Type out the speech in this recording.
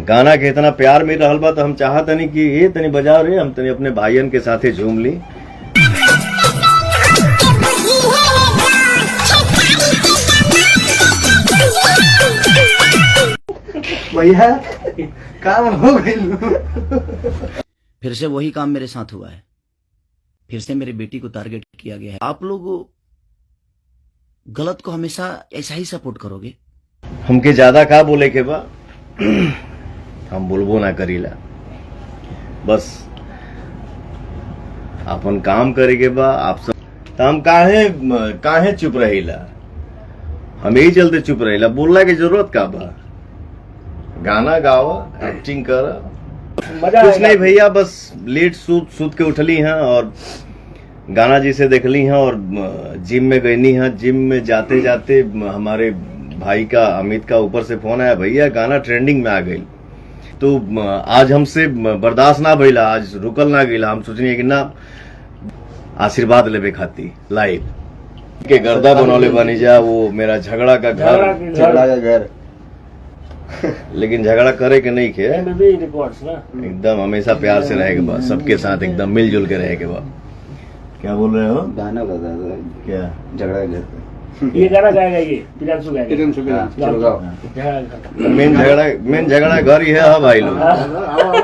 गाना के इतना प्यार मिल रहा बा तो हम चाहत नहीं कि ये तनी बजाओ रे, हम तनी अपने भाइयन के साथे झूम ली। भैया काम हो गई। फिर से वही काम मेरे साथ हुआ है, फिर से मेरी बेटी को टारगेट किया गया है। आप लोग गलत को हमेशा ऐसा ही सपोर्ट करोगे? हमके ज्यादा का बोले के बा, हम बोलबो ना करीला, बस अपन काम करे के बा। आप सब तो हम काहे चुप रहीला, हम यही चलते चुप रहीला। बोलना की जरूरत का बा, गाना गाओ, एक्टिंग कर, कुछ नहीं भैया। बस लेट सूत के उठली हैं और गाना जी से देखली हैं और जिम में गईनी हैं। जिम में जाते जाते हमारे भाई का, अमित का ऊपर से फोन आया, भैया गाना ट्रेंडिंग में आ गई। तो आज हमसे बर्दाश्त ना भइला, आज रुकल ना गईला। हम सोचनी कि ना आशीर्वाद लेवे खाती लाइव के गर्दा बनौले बनी जा। वो मेरा झगड़ा का घर, लेकिन झगड़ा करे के नहीं के, एकदम हमेशा प्यार से रहे के बाद, सबके साथ एकदम मिलजुल के रहे के बाद। क्या बोल रहे हो? गाना बता दो। क्या झगड़ा घर पे ये गाना गाएगा, ये प्रियांशु गाएगा। चलो गाओ। मेन झगड़ा घर ही है भाई लोग।